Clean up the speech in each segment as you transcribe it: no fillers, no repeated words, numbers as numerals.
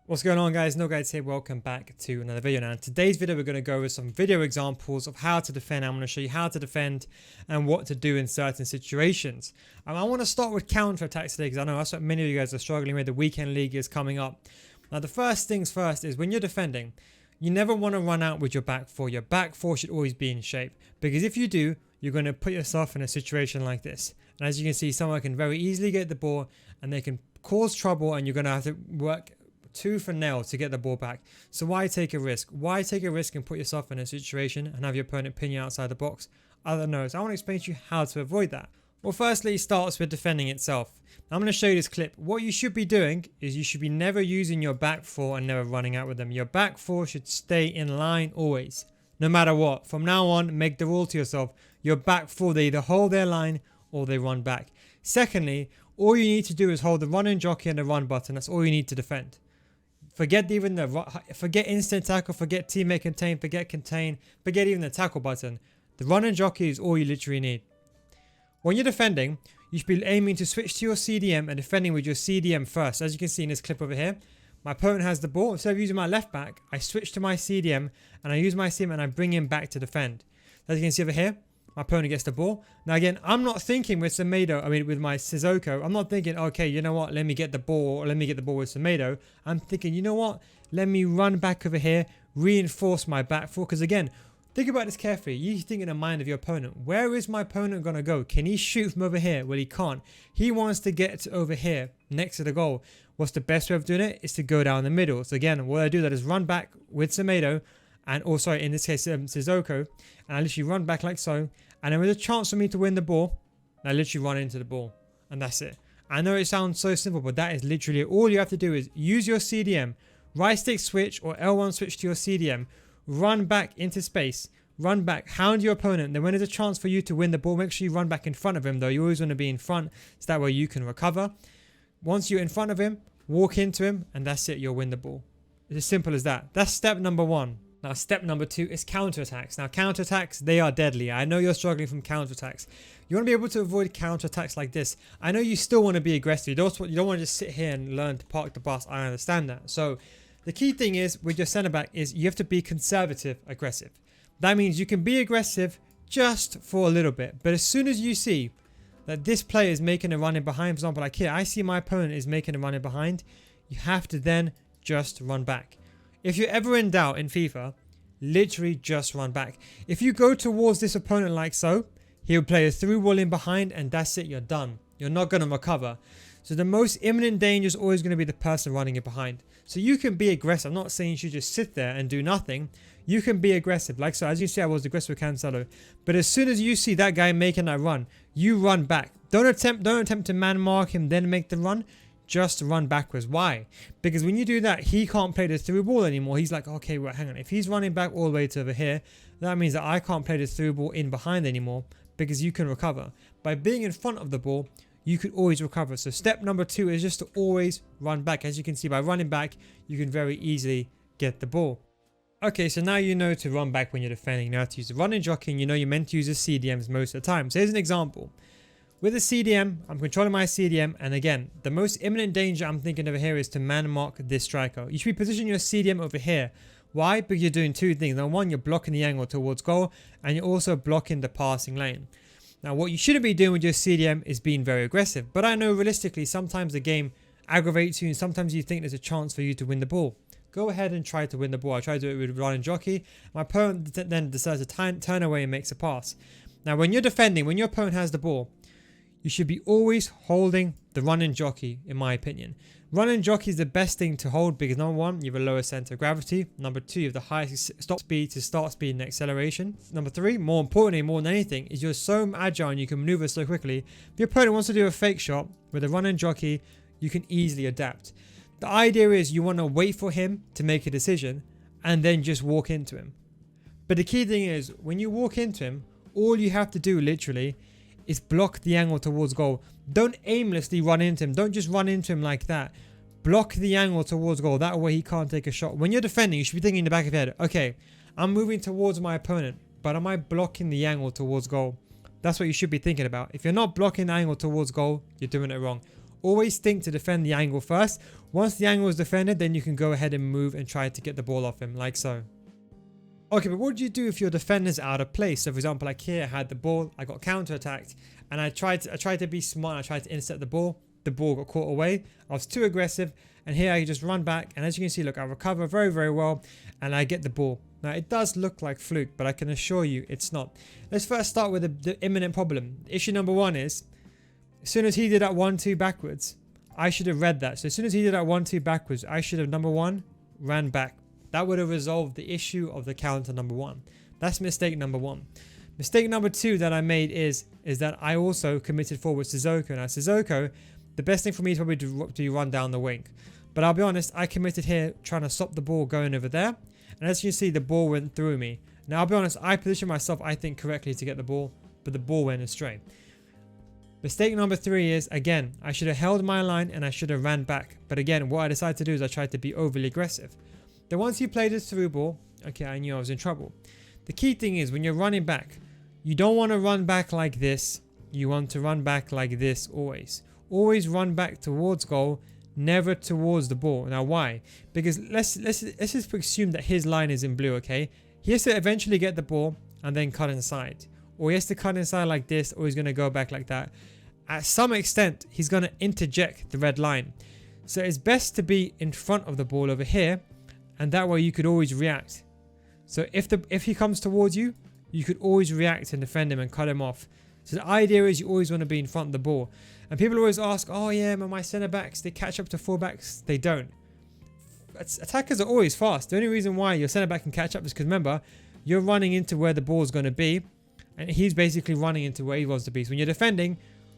What's going on, guys? No Guides here. Welcome back to another video. Now in today's video we're going to go over some video examples of how to defend. I'm going to show you how to defend and what to do in certain situations. I want to start with counter attacks today because I know that's what many of you guys are struggling with. The weekend league is coming up. Now the first things first is when you're defending, you never want to run out with your back four. Your back four should always be in shape, because if you do, you're going to put yourself in a situation like this. And as you can see, someone can very easily get the ball and they can cause trouble, and you're going to have to work tooth and nail to get the ball back. So why take a risk? Why take a risk and put yourself in a situation and have your opponent pin you outside the box? I don't know. So I want to explain to you how to avoid that. Well, firstly, it starts with defending itself. Now, I'm going to show you this clip. What you should be doing is you should be never using your back four and never running out with them. Your back four should stay in line always, no matter what. From now on, make the rule to yourself. Your back four, they either hold their line or they run back. Secondly, all you need to do is hold the run and jockey and the run button. That's all you need to defend. Forget instant tackle, forget teammate contain, forget even the tackle button. The run and jockey is all you literally need. When you're defending, you should be aiming to switch to your CDM and defending with your CDM first. As you can see in this clip over here, my opponent has the ball. Instead of using my left back, I switch to my CDM and I use my CDM and I bring him back to defend. As you can see over here, my opponent gets the ball. Now again, I'm not thinking with Semedo, with my Sissoko, I'm not thinking, okay, you know what, let me get the ball, or let me get the ball with Semedo. I'm thinking, you know what, let me run back over here, reinforce my back four. Because again, think about this carefully. You think in the mind of your opponent, where is my opponent going to go? Can he shoot from over here? Well, he can't. He wants to get to over here, next to the goal. What's the best way of doing it? Is to go down the middle. So again, what I do that is run back with Semedo, and also in this case, Sissoko, and I literally run back like so. And then with a chance for me to win the ball, I literally run into the ball. And that's it. I know it sounds so simple, but that is literally it. All you have to do is use your CDM, right stick switch or L1 switch to your CDM, run back into space, run back, hound your opponent. Then when there's a chance for you to win the ball, make sure you run back in front of him though. You always want to be in front, so that way you can recover. Once you're in front of him, walk into him, and that's it, you'll win the ball. It's as simple as that. That's step number one. Now, step number two is counterattacks. Now, counterattacks, they are deadly. I know you're struggling from counterattacks. You want to be able to avoid counterattacks like this. I know you still want to be aggressive. You don't want to just sit here and learn to park the bus. I understand that. So, the key thing is with your centre back is you have to be conservative aggressive. That means you can be aggressive just for a little bit. But as soon as you see that this player is making a run in behind, for example, like here, I see my opponent is making a run in behind, you have to then just run back. If you're ever in doubt in FIFA, literally just run back. If you go towards this opponent like so, he'll play a through ball in behind, and that's it, you're done. You're not going to recover. So the most imminent danger is always going to be the person running it behind. So you can be aggressive. I'm not saying you should just sit there and do nothing. You can be aggressive. Like so, as you see, I was aggressive with Cancelo. But as soon as you see that guy making that run, you run back. Don't attempt to man mark him, then make the run. Just run backwards. Why? Because when you do that, he can't play the through ball anymore. He's like, okay, well, hang on. If he's running back all the way to over here, that means that I can't play the through ball in behind anymore, because you can recover. By being in front of the ball, you could always recover. So step number two is just to always run back. As you can see, by running back, you can very easily get the ball. Okay, so now you know to run back when you're defending. You know how to use the running jockey, and you know you're meant to use the CDMs most of the time. So here's an example. With the CDM, I'm controlling my CDM, and again, the most imminent danger I'm thinking over here is to man mark this striker. You should be positioning your CDM over here. Why? Because you're doing two things. Number one, you're blocking the angle towards goal, and you're also blocking the passing lane. Now, what you shouldn't be doing with your CDM is being very aggressive. But I know realistically, sometimes the game aggravates you, and sometimes you think there's a chance for you to win the ball. Go ahead and try to win the ball. I tried to do it with run and jockey. My opponent then decides to turn away and makes a pass. Now, when you're defending, when your opponent has the ball, you should be always holding the run and jockey, in my opinion. Run and jockey is the best thing to hold because number one, you have a lower center of gravity. Number two, you have the highest stop speed to start speed and acceleration. Number three, more importantly, more than anything, is you're so agile and you can maneuver so quickly. If your opponent wants to do a fake shot with a run and jockey, you can easily adapt. The idea is you want to wait for him to make a decision and then just walk into him. But the key thing is, when you walk into him, all you have to do literally is block the angle towards goal. Don't aimlessly run into him. Don't just run into him like that. Block the angle towards goal. That way he can't take a shot. When you're defending, you should be thinking in the back of your head, okay, I'm moving towards my opponent, but am I blocking the angle towards goal? That's what you should be thinking about. If you're not blocking the angle towards goal, you're doing it wrong. Always think to defend the angle first. Once the angle is defended, then you can go ahead and move and try to get the ball off him, like so. Okay, but what do you do if your defender's out of place? So for example, like here, I had the ball, I got counter-attacked, and I tried to be smart, I tried to intercept the ball got caught away, I was too aggressive, and here I just run back, and as you can see, look, I recover very, very well, and I get the ball. Now, it does look like fluke, but I can assure you it's not. Let's first start with the imminent problem. Issue number one is, as soon as he did that 1-2 backwards, I should have read that. So as soon as he did that 1-2 backwards, I should have, number one, ran back. That would have resolved the issue of the counter number one. That's mistake number one. Mistake number two that I made is that I also committed forward Sissoko. Now, Sissoko, the best thing for me is probably to run down the wing. But I'll be honest, I committed here trying to stop the ball going over there. And as you can see, the ball went through me. Now, I'll be honest, I positioned myself, I think, correctly to get the ball, but the ball went astray. Mistake number three is, again, I should have held my line and I should have ran back. But again, what I decided to do is I tried to be overly aggressive. Then once you play this through ball, okay, I knew I was in trouble. The key thing is when you're running back, you don't want to run back like this. You want to run back like this always. Always run back towards goal, never towards the ball. Now why? Because let's just assume that his line is in blue, okay? He has to eventually get the ball and then cut inside. Or he has to cut inside like this, or he's going to go back like that. At some extent, he's going to interject the red line. So it's best to be in front of the ball over here, and that way you could always react. So if he comes towards you, you could always react and defend him and cut him off. So the idea is you always want to be in front of the ball. And people always ask, oh yeah, but my centre backs, they catch up to fullbacks. They don't. Attackers are always fast. The only reason why your centre back can catch up is because remember, you're running into where the ball is going to be, and he's basically running into where he wants to be. So when you're defending,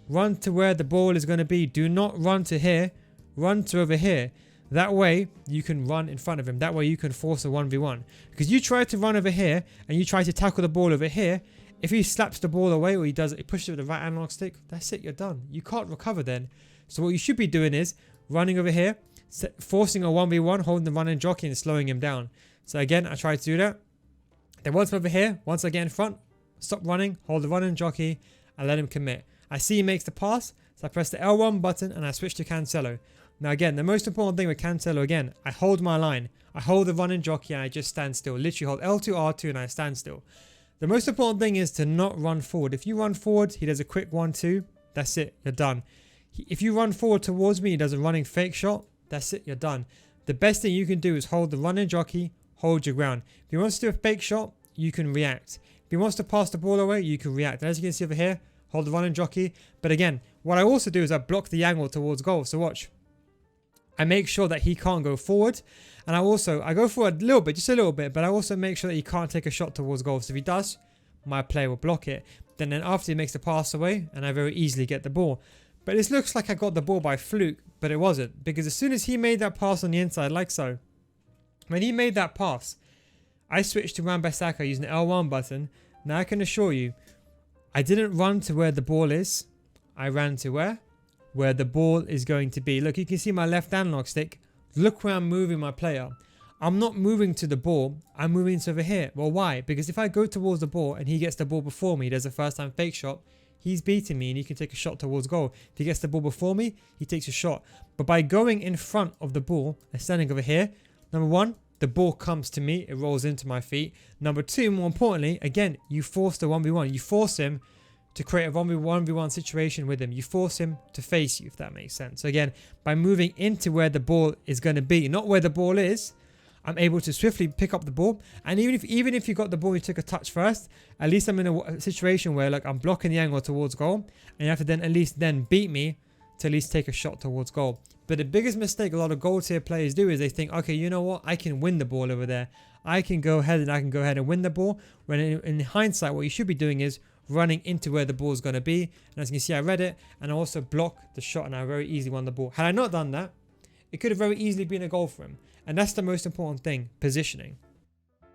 run to where the ball is going to be. Do not run to here. Run to over here. That way, you can run in front of him. That way, you can force a 1v1. Because you try to run over here, and you try to tackle the ball over here. If he slaps the ball away, or he pushes it with the right analog stick, that's it, you're done. You can't recover then. So what you should be doing is running over here, forcing a 1v1, holding the running jockey and slowing him down. So again, I tried to do that. Then once I'm over here, once I get in front, stop running, hold the running jockey, and let him commit. I see he makes the pass, so I press the L1 button and I switch to Cancelo. Now again, the most important thing with Cancelo, again, I hold my line. I hold the running jockey and I just stand still. Literally hold L2, R2 and I stand still. The most important thing is to not run forward. If you run forward, he does a quick 1-2. That's it. You're done. If you run forward towards me, he does a running fake shot. That's it. You're done. The best thing you can do is hold the running jockey, hold your ground. If he wants to do a fake shot, you can react. If he wants to pass the ball away, you can react. And as you can see over here, hold the running jockey. But again, what I also do is I block the angle towards goal. So watch. I make sure that he can't go forward. And I go forward a little bit, just a little bit, but I also make sure that he can't take a shot towards goal. So if he does, my player will block it. Then after he makes the pass away, and I very easily get the ball. But this looks like I got the ball by fluke, but it wasn't. Because as soon as he made that pass on the inside, like so, when he made that pass, I switched to Wan-Bissaka using the L1 button. Now I can assure you, I didn't run to where the ball is. I ran to where? Where the ball is going to be. Look, you can see my left analog stick. Look where I'm moving my player. I'm not moving to the ball. I'm moving to over here. Well, why? Because if I go towards the ball and he gets the ball before me, there's a first time fake shot. He's beating me and he can take a shot towards goal. If he gets the ball before me, he takes a shot. But by going in front of the ball and standing over here, number one, the ball comes to me. It rolls into my feet. Number two, more importantly, again, you force the 1v1. You force him to create a 1v1 situation with him. You force him to face you, if that makes sense. So again, by moving into where the ball is going to be, not where the ball is, I'm able to swiftly pick up the ball. And even if you got the ball, you took a touch first, at least I'm in a situation where like I'm blocking the angle towards goal, and you have to then at least beat me to at least take a shot towards goal. But the biggest mistake a lot of goal tier players do is they think, okay, you know what? I can win the ball over there. I can go ahead and win the ball. When in hindsight, what you should be doing is running into where the ball is going to be. And as you can see, I read it and I also blocked the shot and I very easily won the ball. Had I not done that, it could have very easily been a goal for him. And that's the most important thing, positioning.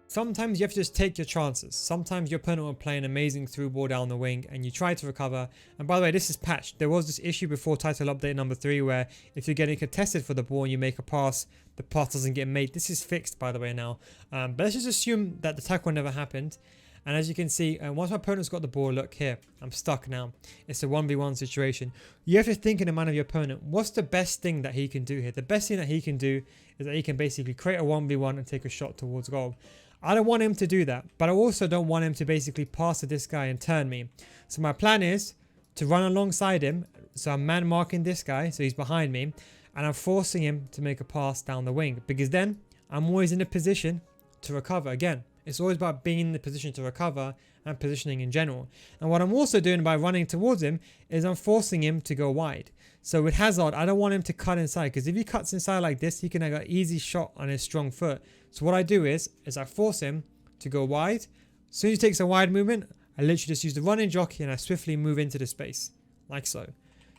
Sometimes you have to just take your chances. Sometimes your opponent will play an amazing through ball down the wing and you try to recover. And by the way, this is patched. There was this issue before title update number 3 where if you're getting contested for the ball and you make a pass, the pass doesn't get made. This is fixed, by the way, now. But let's just assume that the tackle never happened. And as you can see, once my opponent's got the ball, look here, I'm stuck now. It's a 1v1 situation. You have to think in the mind of your opponent, what's the best thing that he can do here? The best thing that he can do is that he can basically create a 1v1 and take a shot towards goal. I don't want him to do that, but I also don't want him to basically pass to this guy and turn me. So my plan is to run alongside him. So I'm man marking this guy, so he's behind me, and I'm forcing him to make a pass down the wing, because then I'm always in a position to recover. Again, it's always about being in the position to recover and positioning in general. And what I'm also doing by running towards him is I'm forcing him to go wide. So with Hazard, I don't want him to cut inside, because if he cuts inside like this, he can have an easy shot on his strong foot. So what I do is I force him to go wide. As soon as he takes a wide movement, I literally just use the running jockey and I swiftly move into the space, like so.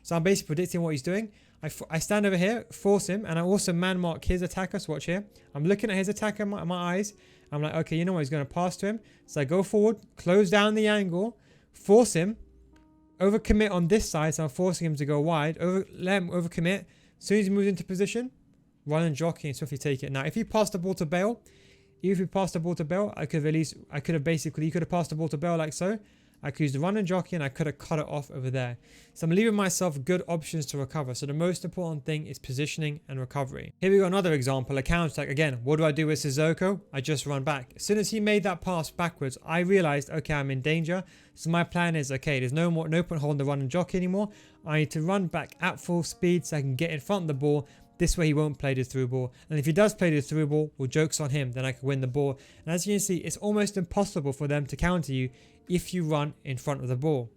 So I'm basically predicting what he's doing. I stand over here, force him, and I also man mark his attacker. So watch here. I'm looking at his attacker in my eyes. I'm like, okay, you know what? He's going to pass to him. So I go forward, close down the angle, force him, overcommit on this side. So I'm forcing him to go wide, let him overcommit. As soon as he moves into position, run and jockey and swiftly take it. Now, if he passed the ball to Bale, even if he passed the ball to Bale, he could have passed the ball to Bale like so. I could use the run and jockey and I could have cut it off over there. So I'm leaving myself good options to recover. So the most important thing is positioning and recovery. Here we got another example, a counter attack. Again, what do I do with Sissoko? I just run back. As soon as he made that pass backwards, I realized, okay, I'm in danger. So my plan is, okay, there's no point holding the run and jockey anymore. I need to run back at full speed so I can get in front of the ball. This way he won't play the through ball. And if he does play the through ball, well, joke's on him. Then I can win the ball. And as you can see, it's almost impossible for them to counter you if you run in front of the ball.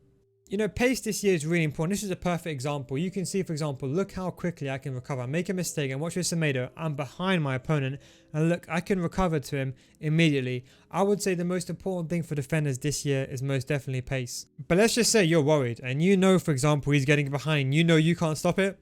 You know, pace this year is really important. This is a perfect example. You can see, for example, look how quickly I can recover. I make a mistake and watch this tomato. I'm behind my opponent. And look, I can recover to him immediately. I would say the most important thing for defenders this year is most definitely pace. But let's just say you're worried and you know, for example, he's getting behind. You know you can't stop it.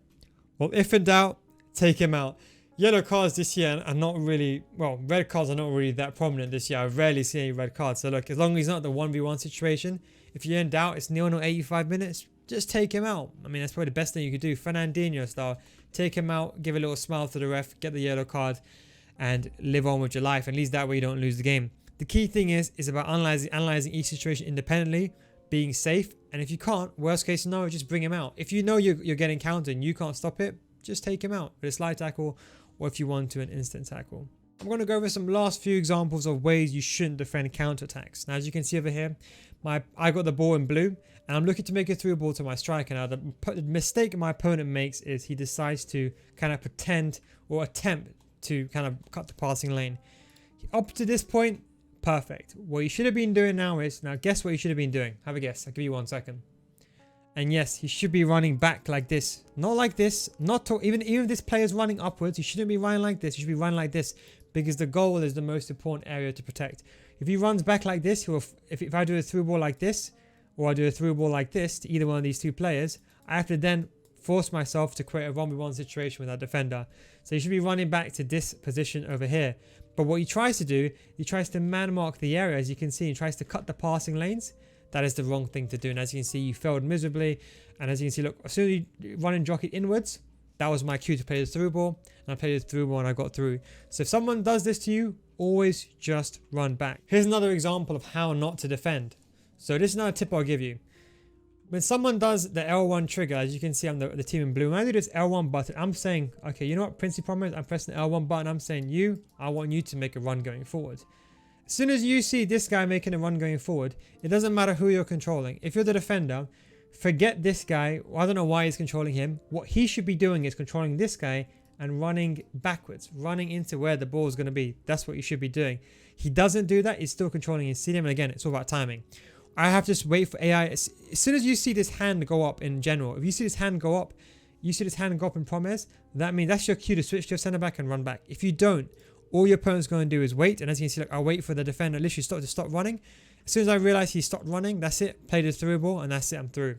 Well, if in doubt, take him out. Yellow cards this year are not really, well, red cards are not really that prominent this year. I rarely see any red cards. So look, as long as he's not the 1v1 situation, if you're in doubt, it's 0-0 85 minutes, just take him out. I mean, that's probably the best thing you could do. Fernandinho style. Take him out, give a little smile to the ref, get the yellow card, and live on with your life. At least that way you don't lose the game. The key thing is about analyzing each situation independently, being safe. And if you can't, worst case scenario, just bring him out. If you know you're getting countered and you can't stop it, just take him out with a slide tackle, or if you want to, an instant tackle. I'm going to go over some last few examples of ways you shouldn't defend counterattacks. Now, as you can see over here, I got the ball in blue, and I'm looking to make a through ball to my striker. Now, the mistake my opponent makes is he decides to kind of pretend or attempt to kind of cut the passing lane. Up to this point, perfect. What you should have been doing now is, now guess what you should have been doing? Have a guess. I'll give you 1 second. And yes, he should be running back like this. Not like this. Even if this player is running upwards, he shouldn't be running like this. He should be running like this, because the goal is the most important area to protect. If he runs back like this, if I do a through ball like this, or I do a through ball like this to either one of these two players, I have to then force myself to create a 1v1 situation with that defender. So he should be running back to this position over here. But what he tries to do, he tries to man mark the area. As you can see, he tries to cut the passing lanes. That is the wrong thing to do. And as you can see, you failed miserably. And as you can see, look, as soon as you run and jockey inwards, that was my cue to play the through ball. And I played the through ball and I got through. So if someone does this to you, always just run back. Here's another example of how not to defend. So this is another tip I'll give you. When someone does the L1 trigger, as you can see, I'm the team in blue. When I do this L1 button, I'm saying, okay, you know what, Princey Promise? I'm pressing the L1 button. I'm saying, I want you to make a run going forward. As soon as you see this guy making a run going forward, it doesn't matter who you're controlling. If you're the defender, forget this guy. I don't know why he's controlling him. What he should be doing is controlling this guy and running backwards, running into where the ball is going to be. That's what you should be doing. He doesn't do that. He's still controlling his CDM. And again, it's all about timing. I have to just wait for AI. As soon as you see this hand go up in general, if you see this hand go up, in Promise, that means that's your cue to switch to your centre back and run back. If you don't, all your opponent's going to do is wait. And as you can see, look, I'll wait for the defender literally to stop running. As soon as I realize he stopped running, that's it. Play the through ball and that's it. I'm through.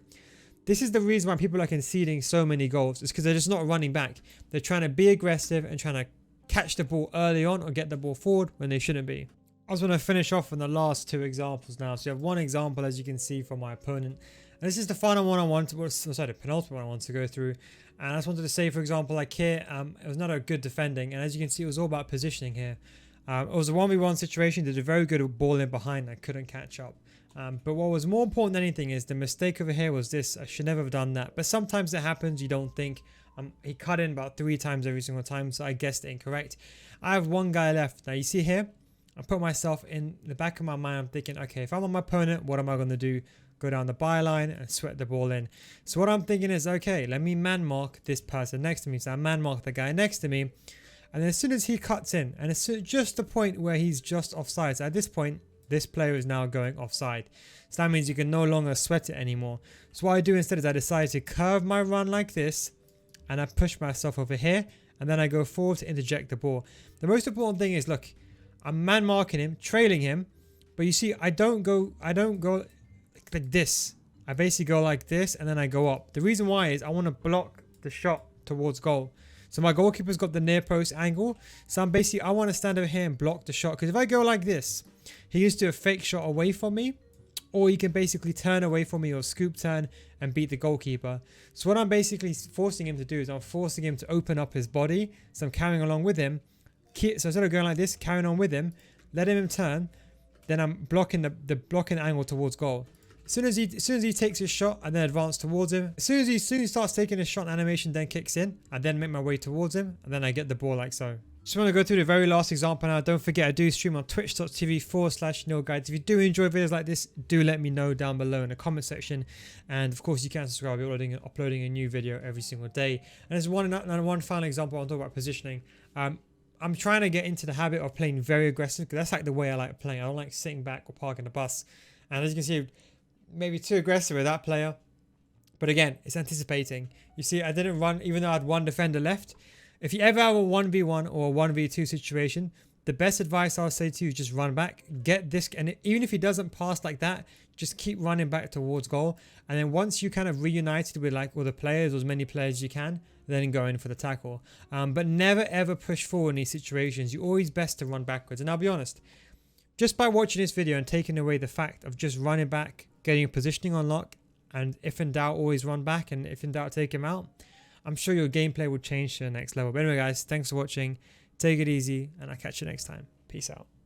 This is the reason why people are conceding so many goals. It's because they're just not running back. They're trying to be aggressive and trying to catch the ball early on or get the ball forward when they shouldn't be. I just want to finish off on the last two examples now. So you have one example, as you can see, from my opponent. And this is the final one I want to, the penultimate one I want to go through. And I just wanted to say, for example, like here, it was not a good defending. And as you can see, it was all about positioning here. It was a 1v1 situation. Did a very good ball in behind. I couldn't catch up. But what was more important than anything is the mistake over here was this. I should never have done that. But sometimes it happens. You don't think. He cut in about 3 times every single time, so I guessed it incorrect. I have one guy left. Now you see here, I put myself in the back of my mind. I'm thinking, okay, if I'm on my opponent, what am I going to do? Go down the byline and sweat the ball in. So what I'm thinking is, okay, let me man mark this person next to me. So I man mark the guy next to me. And then as soon as he cuts in, and it's just the point where he's just offside. So at this point, this player is now going offside. So that means you can no longer sweat it anymore. So what I do instead is I decide to curve my run like this. And I push myself over here. And then I go forward to interject the ball. The most important thing is, look, I'm man marking him, trailing him. But you see, I don't go like this. I basically go like this and then I go up. The reason why is I want to block the shot towards goal. So my goalkeeper's got the near post angle. So I want to stand over here and block the shot. Because if I go like this, he used to do a fake shot away from me. Or he can basically turn away from me or scoop turn and beat the goalkeeper. So what I'm basically forcing him to do is I'm forcing him to open up his body. So I'm carrying along with him. So instead of going like this, carrying on with him, letting him turn. Then I'm blocking the blocking angle towards goal. As soon as he takes his shot, I then advance towards him. As soon as he starts taking his shot, animation then kicks in. I then make my way towards him, and then I get the ball like so. Just want to go through the very last example now. Don't forget, I do stream on twitch.tv/guides. If you do enjoy videos like this, do let me know down below in the comment section. And of course, you can subscribe. We're uploading a new video every single day. And there's one final example. I'll talk about positioning. I'm trying to get into the habit of playing very aggressive, because that's like the way I like playing. I don't like sitting back or parking the bus. And as you can see, maybe too aggressive with that player. But again, it's anticipating. You see, I didn't run, even though I had one defender left. If you ever have a 1v1 or a 1v2 situation, the best advice I'll say to you is just run back. Get this, and even if he doesn't pass like that, just keep running back towards goal. And then once you kind of reunited with like all the players, or as many players as you can, then go in for the tackle. But never ever push forward in these situations. You're always best to run backwards. And I'll be honest, just by watching this video and taking away the fact of just running back, getting your positioning on lock, and if in doubt, always run back, and if in doubt, take him out, I'm sure your gameplay will change to the next level. But anyway, guys, thanks for watching. Take it easy, and I'll catch you next time. Peace out.